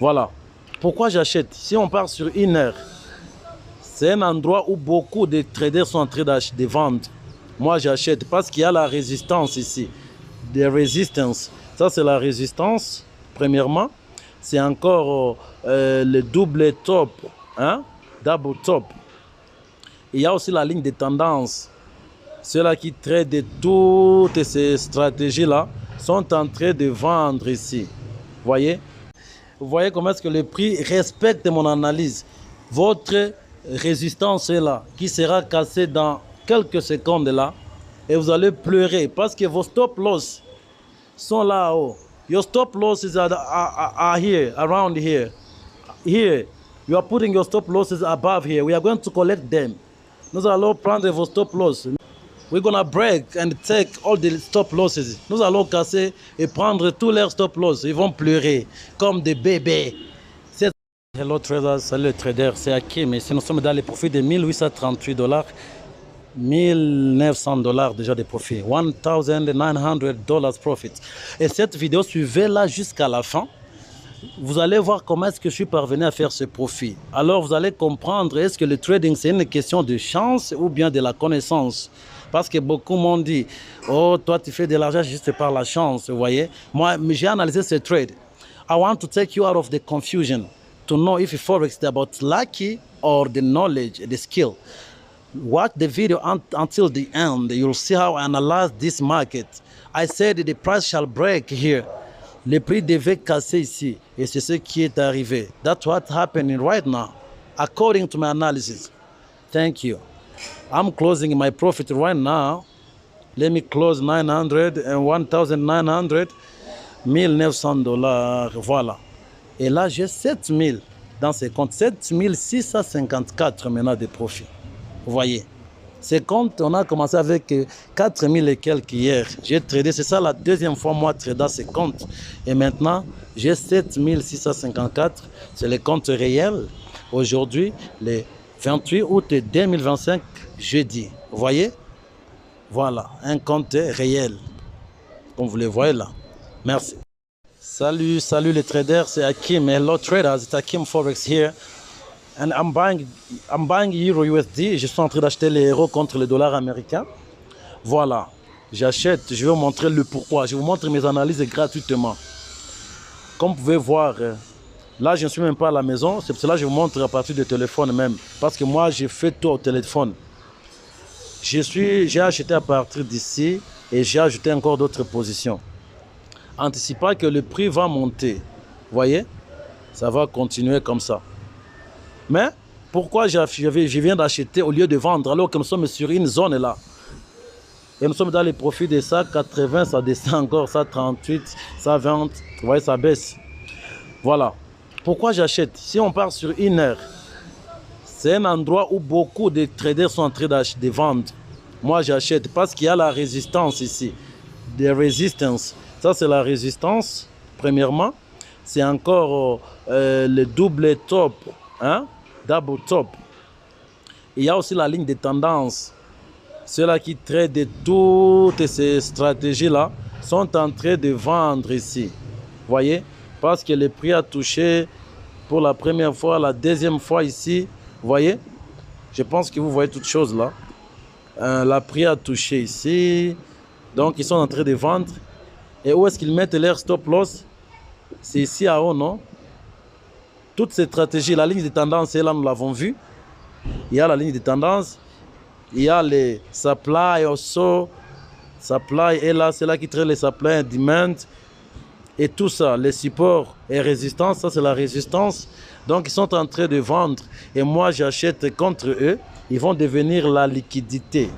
Voilà. Pourquoi j'achète? Si on part sur une heure, c'est un endroit où beaucoup de traders sont en train de vendre. Moi, j'achète parce qu'il y a la résistance ici. Des résistances. Ça, c'est la résistance, premièrement. C'est encore le double top, hein? Double top. Il y a aussi la ligne de tendance. Ceux-là qui traitent toutes ces stratégies-là sont en train de vendre ici. Voyez? Vous voyez comment est-ce que le prix respecte mon analyse. Votre résistance est là, qui sera cassée dans quelques secondes là. Et vous allez pleurer parce que vos stop loss sont là-haut. Your stop losses are here, around here. Here, you are putting your stop losses above here. We are going to collect them. Nous allons prendre vos stop losses. We're going to break and take all the stop losses. Nous allons casser et prendre tous leurs stop losses. Ils vont pleurer comme des bébés. Hello traders, salut les traders, c'est Hakim. Ici, nous sommes dans les profits de $1838. $1,900 déjà de profit, $1,900 profit. Et cette vidéo, suivez-la jusqu'à la fin. Vous allez voir comment est-ce que je suis parvenu à faire ce profit. Alors vous allez comprendre, est-ce que le trading c'est une question de chance ou bien de la connaissance? Parce que beaucoup m'ont dit, oh toi tu fais de l'argent juste par la chance, vous voyez. Moi j'ai analysé ce trade. I want to take you out of the confusion to know if Forex is about lucky or the knowledge, the skill. Watch the video until the end. You'll see how I analyze this market. I said the price shall break here. Le prix devait casser ici. Et c'est ce qui est arrivé. That's what's happening right now, according to my analysis. Thank you. I'm closing my profit right now. Let me close 900 and 1,900. $1,900. Voilà. Et là, j'ai 7 000 dans ces comptes. 7 654 maintenant de profit. Vous voyez, ces comptes, on a commencé avec 4 000 et quelques hier. J'ai tradé, c'est ça la deuxième fois moi trader ces comptes. Et maintenant, j'ai 7 654. C'est les comptes réels. Aujourd'hui, le 28 août 2025, jeudi. Vous voyez? Voilà, un compte réel. Comme vous le voyez là. Merci. Salut les traders, c'est Hakim. Hello traders, it's Hakim Forex here. And I'm buying Euro USD. Je suis en train d'acheter les euros contre le dollar américain. Voilà, j'achète. Je vais vous montrer le pourquoi. Je vous montre mes analyses gratuitement. Comme vous pouvez voir, là je ne suis même pas à la maison. C'est pour cela que je vous montre à partir du téléphone même. Parce que moi j'ai fait tout au téléphone. J'ai acheté à partir d'ici et j'ai ajouté encore d'autres positions. Anticipant que le prix va monter. Vous voyez, ça va continuer comme ça. Mais pourquoi je viens d'acheter au lieu de vendre alors que nous sommes sur une zone là? Et nous sommes dans les profits de ça, 80, ça descend encore, ça 38, ça 20, vous voyez, ça baisse. Voilà. Pourquoi j'achète? Si on part sur une heure, c'est un endroit où beaucoup de traders sont en train de vendre. Moi j'achète parce qu'il y a la résistance ici. Des résistances. Ça c'est la résistance, premièrement. C'est encore le double top. Hein? Double top. Il y a aussi la ligne de tendance. Ceux-là qui traitent toutes ces stratégies-là sont en train de vendre ici. Voyez? Parce que le prix a touché pour la première fois, la deuxième fois ici. Voyez? Je pense que vous voyez toutes choses là. La prix a touché ici. Donc ils sont en train de vendre. Et où est-ce qu'ils mettent leur stop loss? C'est ici à haut, non? Toutes ces stratégies, la ligne de tendance est là, nous l'avons vu. Il y a la ligne de tendance. Il y a les supply also. Supply est là, c'est là qui traite les supply and demand. Et tout ça, les supports et résistance, ça c'est la résistance. Donc ils sont en train de vendre. Et moi j'achète contre eux. Ils vont devenir la liquidité.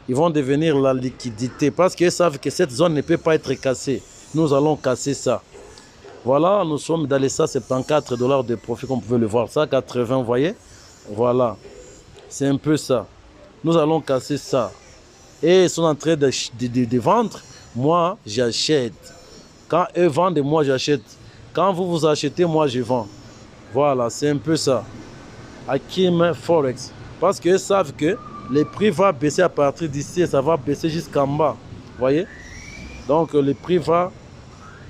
Ils vont devenir la liquidité. Parce qu'ils savent que cette zone ne peut pas être cassée. Nous allons casser ça. Voilà, nous sommes dans les $74 de profit, comme vous pouvez le voir. Ça, 80, vous voyez? Voilà. C'est un peu ça. Nous allons casser ça. Et ils sont en train de vendre. Moi, j'achète. Quand eux vendent, moi, j'achète. Quand vous achetez, moi, je vends. Voilà, c'est un peu ça. Hakim Forex. Parce qu'ils savent que le prix va baisser à partir d'ici et ça va baisser jusqu'en bas. Vous voyez? Donc, le prix va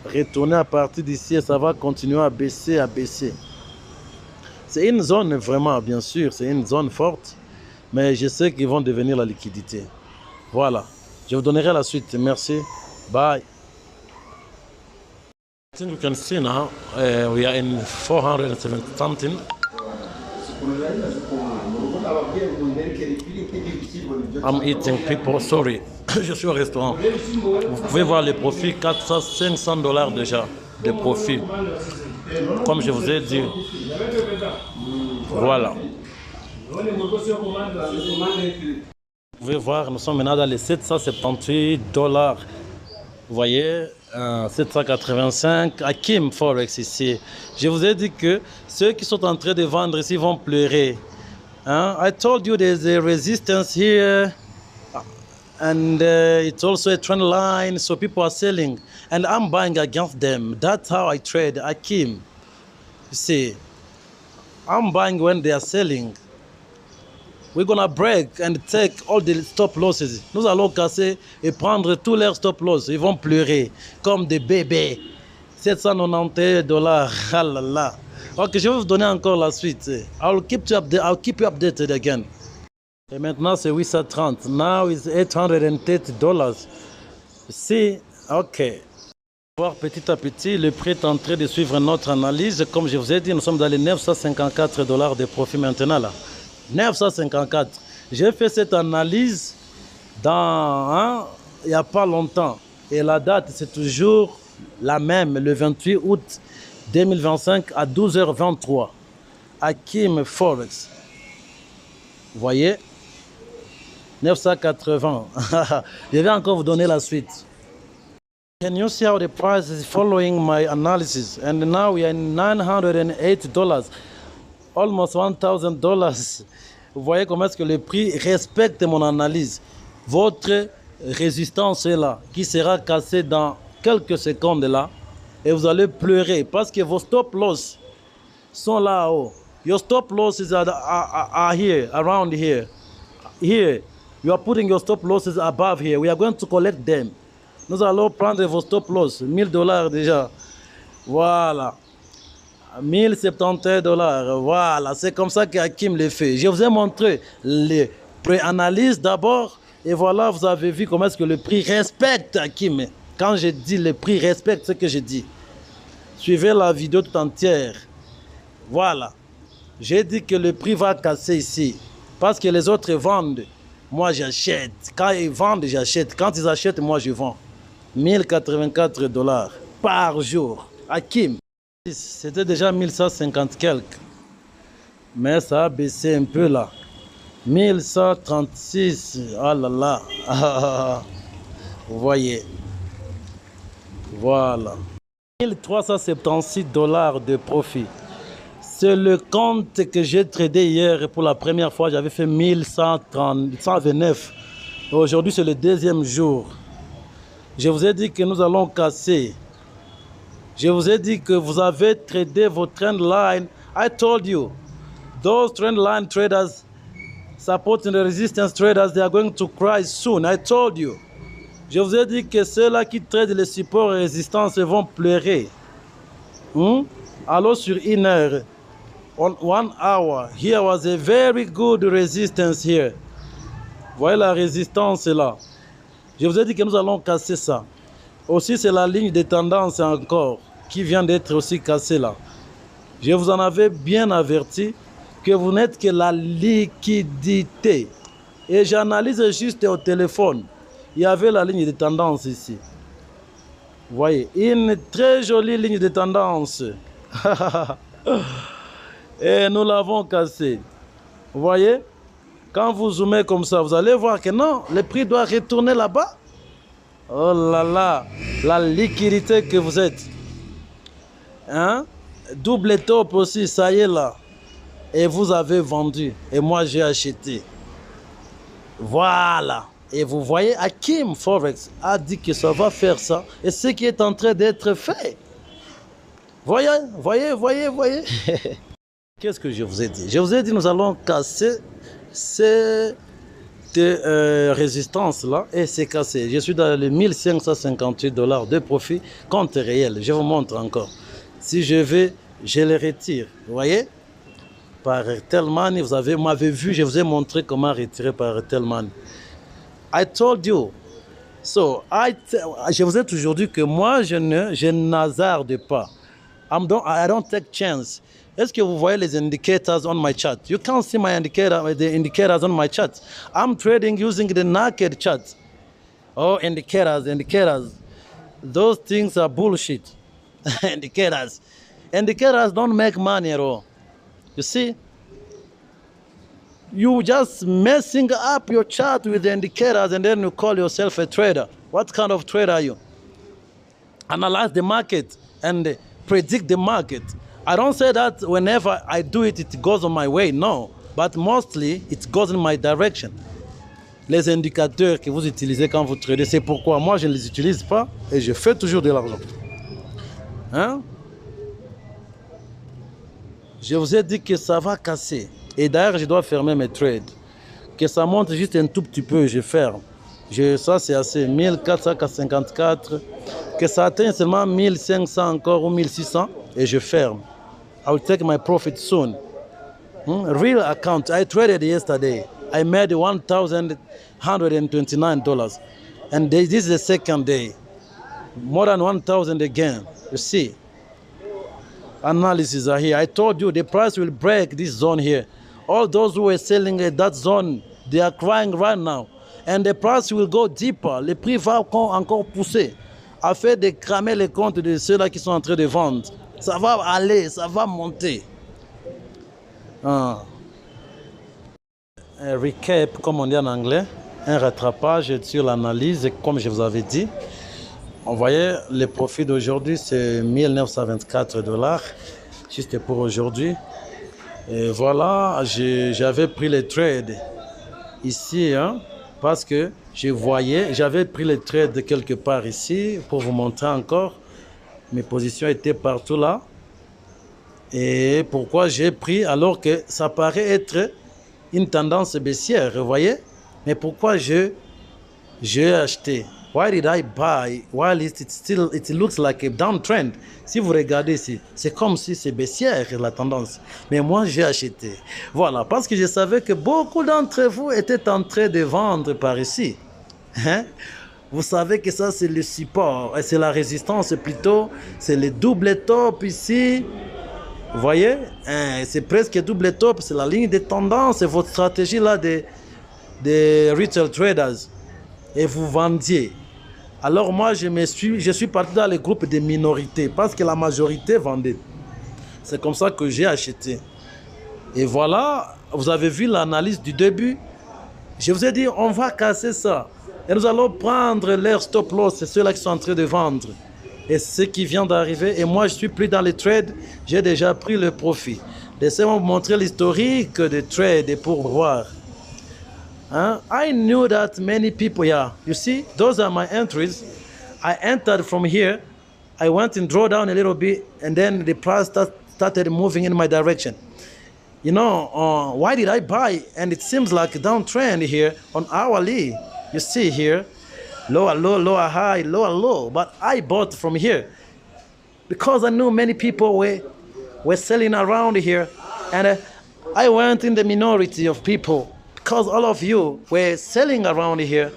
retourner à partir d'ici et ça va continuer à baisser, à baisser. C'est une zone vraiment, bien sûr, c'est une zone forte, mais je sais qu'ils vont devenir la liquidité. Voilà, je vous donnerai la suite. Merci. Bye. I think you can see now we are in 470 something. I'm eating people, sorry. Je suis au restaurant. Vous pouvez voir les profits, 400, 500 dollars déjà de profit. Comme je vous ai dit. Voilà. Vous pouvez voir, nous sommes maintenant dans les 778 dollars. Vous voyez, 785 à Kim Forex ici. Je vous ai dit que ceux qui sont en train de vendre ici vont pleurer. I told you there's a resistance here and it's also a trend line, so people are selling and I'm buying against them. That's how I trade at Kim. You see, I'm buying when they are selling. We're gonna break and take all the stop losses. Nous allons casser et prendre tous leurs stop losses. Ils vont pleurer comme des bébés. 791 dollars. Ah là là. Ok, je vais vous donner encore la suite. I'll keep you updated again. Et maintenant c'est 830. Now it's 830 dollars. See, ok. Voir petit à petit, le prix est en train de suivre notre analyse. Comme je vous ai dit, nous sommes dans les 954 dollars de profit maintenant là. 954. J'ai fait cette analyse il n'y a pas longtemps. Et la date, c'est toujours la même, le 28 août 2025 à 12h23. À Kim Forex. Vous voyez 980. Je vais encore vous donner la suite. Can you see how the price is following my analysis? And now we are in $908. Almost $1,000. Vous voyez comment est-ce que le prix respecte mon analyse. Votre résistance est là, qui sera cassée dans quelques secondes là. Et vous allez pleurer parce que vos stop loss sont là-haut. Your stop losses are here, around here. Here, you are putting your stop losses above here. We are going to collect them. Nous allons prendre vos stop loss, $1000 déjà. Voilà. 1071 dollars, voilà, c'est comme ça qu'Hakim le fait. Je vous ai montré les pré-analyses d'abord, et voilà, vous avez vu comment est-ce que le prix respecte Hakim. Quand je dis le prix respecte ce que je dis, suivez la vidéo tout entière. Voilà, j'ai dit que le prix va casser ici, parce que les autres vendent, moi j'achète. Quand ils vendent, j'achète. Quand ils achètent, moi je vends. 1084 dollars par jour, Hakim. C'était déjà 1150 quelques, mais ça a baissé un peu là. 1136, ah là là, vous voyez, voilà. 1376 dollars de profit. C'est le compte que j'ai tradé hier pour la première fois, j'avais fait 1129. Aujourd'hui c'est le deuxième jour. Je vous ai dit que nous allons casser. Je vous ai dit que vous avez tradé vos trend line. I told you, those trend line traders supporting the resistance traders, they are going to cry soon. I told you. Je vous ai dit que ceux-là qui tradent les supports et résistance vont pleurer. Alors sur une heure, on 1 hour, here was a very good resistance here. Voyez la résistance là. Je vous ai dit que nous allons casser ça. Aussi, c'est la ligne de tendance encore qui vient d'être aussi cassée là. Je vous en avais bien averti que vous n'êtes que la liquidité. Et j'analyse juste au téléphone. Il y avait la ligne de tendance ici. Vous voyez, une très jolie ligne de tendance. Et nous l'avons cassée. Vous voyez, quand vous zoomez comme ça, vous allez voir que non, le prix doit retourner là-bas. Oh là là, la liquidité que vous êtes. Double top aussi, ça y est là. Et vous avez vendu. Et moi j'ai acheté. Voilà. Et vous voyez, Hakim Forex a dit que ça va faire ça. Et ce qui est en train d'être fait. Voyez. Qu'est-ce que je vous ai dit? Je vous ai dit nous allons casser ces de résistance là et c'est cassé. Je suis dans les $1558 de profit compte réel. Je vous montre encore. Si je vais, je les retire. Vous voyez? Par Telman, vous m'avez vu, je vous ai montré comment retirer par Telman. I told you. So, je vous ai toujours dit que moi, je n'hasarde pas. I don't take chance. Est-ce que vous voyez les indicators on my chart? You can't see the indicators on my chart. I'm trading using the naked chart. Oh, indicators. Those things are bullshit. Indicators. Indicators don't make money at all. You see? You just messing up your chart with the indicators and then you call yourself a trader. What kind of trader are you? Analyze the market and predict the market. I don't say that whenever I do it, it goes on my way. No, but mostly it goes in my direction. Les indicateurs que vous utilisez quand vous tradez, c'est pourquoi moi je ne les utilise pas et je fais toujours de l'argent. Hein? Je vous ai dit que ça va casser. Et d'ailleurs, je dois fermer mes trades. Que ça monte juste un tout petit peu, je ferme. Ça, c'est assez. 1454. Que ça atteigne seulement 1500 encore ou 1600 et je ferme. I will take my profit soon. Real account. I traded yesterday. I made $1,129. And this is the second day. More than 1,000 again. You see? Analysis are here. I told you the price will break this zone here. All those who were selling at that zone, they are crying right now. And the price will go deeper. Le prix va encore pousser afin de cramer les comptes de ceux-là qui sont en train de vendre. Ça va aller, ça va monter. Un recap, comme on dit en anglais, un rattrapage sur l'analyse, comme je vous avais dit. On voyait le profit d'aujourd'hui, c'est $1,924, juste pour aujourd'hui. Et voilà, j'avais pris les trades ici, hein, parce que j'avais pris les trades quelque part ici, pour vous montrer encore. Mes positions étaient partout là. Et pourquoi j'ai pris alors que ça paraît être une tendance baissière, vous voyez? Mais pourquoi j'ai acheté? Why did I buy while it looks like a downtrend? Si vous regardez ici, c'est comme si c'est baissière la tendance. Mais moi, j'ai acheté. Voilà, parce que je savais que beaucoup d'entre vous étaient en train de vendre par ici. Hein? Vous savez que ça, c'est le support. Et c'est la résistance plutôt. C'est le double top ici. Vous voyez? Hein? C'est presque double top. C'est la ligne de tendance. C'est votre stratégie là des retail traders. Et vous vendiez. Alors moi, je suis parti dans les groupes de minorités parce que la majorité vendait. C'est comme ça que j'ai acheté. Et voilà, vous avez vu l'analyse du début. Je vous ai dit, on va casser ça. Et nous allons prendre leur stop loss, c'est ceux-là qui sont en train de vendre. Et ce qui vient d'arriver. Et moi, je suis plus dans les trades. J'ai déjà pris le profit. Laissez-moi vous montrer l'historique des trades pour voir. I knew that many people, yeah. You see, those are my entries. I entered from here. I went and draw down a little bit, and then the price started moving in my direction. You know, why did I buy? And it seems like a downtrend here on hourly. You see here, lower low, lower high, lower low. But I bought from here because I knew many people were selling around here, and I went in the minority of people. Because all of you were selling around here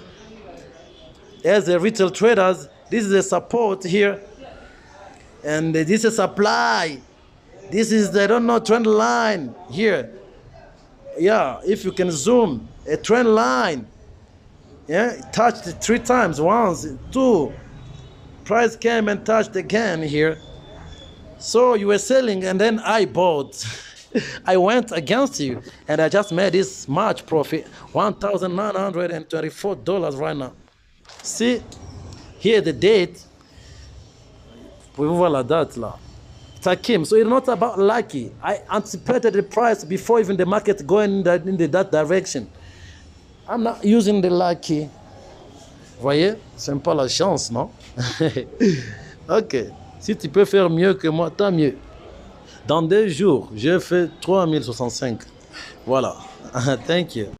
as the retail traders, this is a support here, and this is supply. This is the trend line here. Yeah, if you can zoom, a trend line. Yeah, it touched it 3 times, once, 2. Price came and touched again here. So you were selling, and then I bought. I went against you, and I just made this much profit, $1,924 right now. See, here the date. Pouvez-vous voir la date là? Takim. So it's not about lucky. I anticipated the price before even the market going in that direction. I'm not using the lucky. Voyez, c'est pas la chance, non? Ok. Si tu peux faire mieux que moi, tant mieux. Dans 2 jours, j'ai fait 3065. Voilà. Thank you.